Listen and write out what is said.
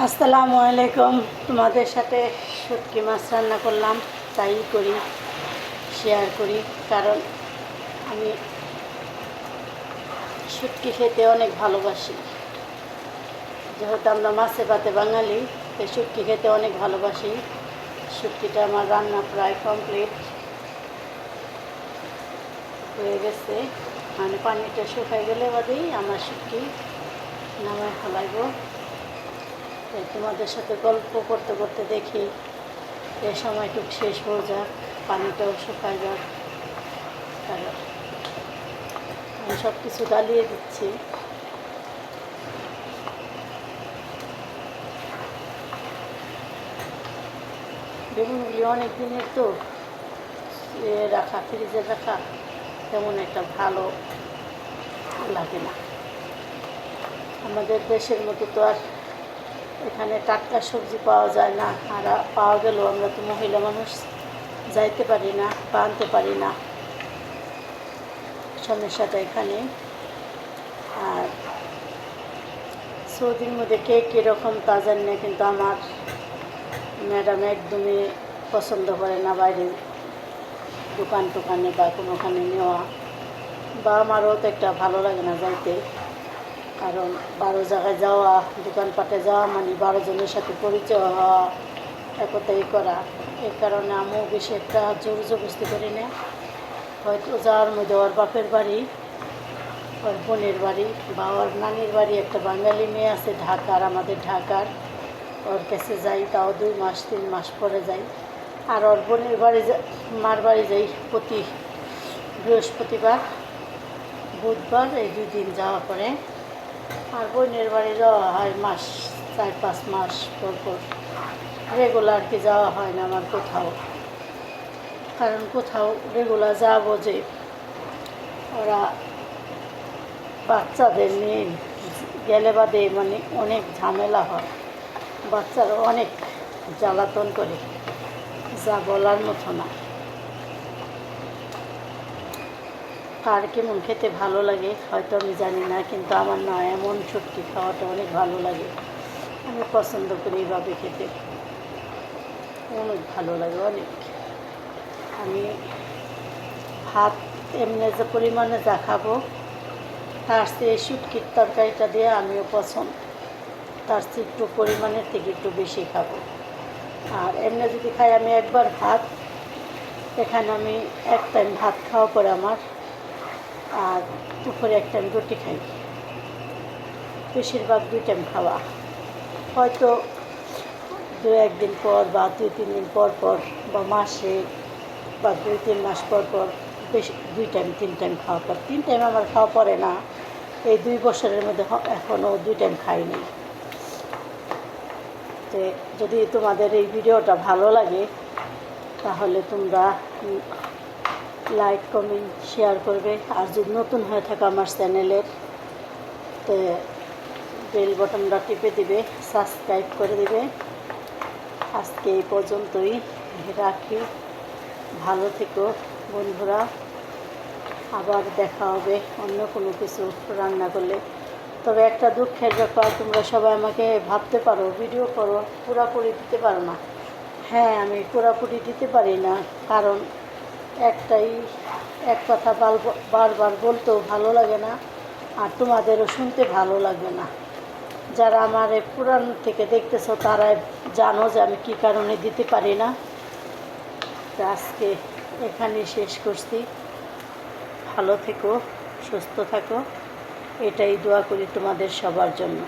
আসসালামু আলাইকুম। তোমাদের সাথে শুটকি মাছ রান্না করলাম, তাই করি, শেয়ার করি। কারণ আমি শুটকি খেতে অনেক ভালোবাসি। যেহেতু আমরা মাছে ভাতে বাঙালি, তাই শুটকি খেতে অনেক ভালোবাসি। শুটকিটা আমার রান্না প্রায় কমপ্লিট হয়ে গেছে। মানে পানিটা শুকাই গেলে বাদেই আমার শুটকি নামায় ফেলাইব। তোমাদের সাথে গল্প করতে করতে দেখি এ সময়টুক শেষ হয়ে যাক, পানিটাও শুকায় যাক। কারণ আমি সব কিছু ডালিয়ে দিচ্ছি। বেগুনগুলি অনেক দিনের তো রাখা, ফ্রিজে রাখা তেমন একটা ভালো লাগে না। আমাদের দেশের মতো তো আর এখানে টাটকা সবজি পাওয়া যায় না। আর পাওয়া গেলেও আমরা তো মহিলা মানুষ যাইতে পারি না বা আনতে পারি না, সমস্যাটা এখানে। আর সৌদির মধ্যে কে কীরকম তা জানি না, কিন্তু আমার ম্যাডাম একদমই পছন্দ করে না বাইরে দোকানে বা কোনোখানে নেওয়া, বা আমারও তো একটা ভালো লাগে না যাইতে। কারণ 12 জায়গায় যাওয়া, দোকানপাটে যাওয়া মানে 12 জনের সাথে পরিচয় হওয়া, একতাই করা। এই কারণে আমিও বেশি একটা জোর জবরদস্তি করি না। হয়তো যাওয়ার মধ্যে ওর বাপের বাড়ি, ওর বোনের বাড়ি বা ওর নানির বাড়ি, একটা বাঙালি মেয়ে আছে ঢাকার, আমাদের ঢাকার, ওর কাছে যাই, তাও 2 মাস 3 মাস পরে যাই। আর ওর বোনের বাড়ি মার বাড়ি যাই প্রতি বৃহস্পতিবার বুধবার, এই 2 দিন যাওয়া পরে। আর বোনের বাড়ি যাওয়া হয় মাস 4-5 মাস পর পর। রেগুলার কি যাওয়া হয় না আমার কোথাও। কারণ কোথাও রেগুলার যাবো যে ওরা বাচ্চাদের নিয়ে গেলে বাদে মানে অনেক ঝামেলা হয়, বাচ্চারা অনেক জ্বালাতন করে, যা বলার মতো না। কার কেমন খেতে ভালো লাগে হয়তো আমি জানি না, কিন্তু আমার না এমন শুটকি খাওয়াটা অনেক ভালো লাগে। আমি পছন্দ করি এইভাবে খেতে, অনেক ভালো লাগে অনেক। আমি ভাত এমনি যে পরিমাণে যা খাবো, তার চেয়ে শুটকির তরকারিটা দিয়ে আমিও পছন্দ, তার চেয়ে একটু পরিমাণের থেকে একটু বেশি খাবো। আর এমনি যদি খাই আমি একবার ভাত, এখানে আমি এক টাইম ভাত খাওয়া পরে আমার, আর দুপুরে এক টাইম রুটি খাই, বেশিরভাগ 2 টাইম খাওয়া। হয়তো 2-1 দিন পর বা 2-3 দিন পর পর বা মাসে বা 2-3 মাস পর পর বেশি 2 টাইম 3 টাইম খাওয়া পর। 3 টাইম আমার খাওয়া পড়ে না, এই 2 বছরের মধ্যে এখনও 2 টাইম খাইনি। তো যদি তোমাদের এই ভিডিওটা ভালো লাগে তাহলে তোমরা লাইক কমেন্ট শেয়ার করবে। আর যদি নতুন হয়ে থাকে আমার চ্যানেলের, তো বেল বটনটা টিপে দিবে, সাবস্ক্রাইব করে দিবে। আজকে এই পর্যন্তই রাখি। ভালো থেকো বন্ধুরা, আবার দেখা হবে অন্য কোনো কিছু রান্না করলে। তবে একটা দুঃখের ব্যাপার, তোমরা সবাই আমাকে ভাবতে পারো ভিডিও করো, পুরাপুরি দিতে পারো না। হ্যাঁ, আমি পুরাপুরি দিতে পারি না, কারণ এক কথা বারবার বলতেও ভালো লাগে না, আর তোমাদেরও শুনতে ভালো লাগবে না। যারা আমার এই পুরান থেকে দেখতেছো তারা জানো যে আমি কী কারণে দিতে পারি না। তো আজকে এখানেই শেষ করছি। ভালো থেকো, সুস্থ থাকো, এটাই দোয়া করি তোমাদের সবার জন্য।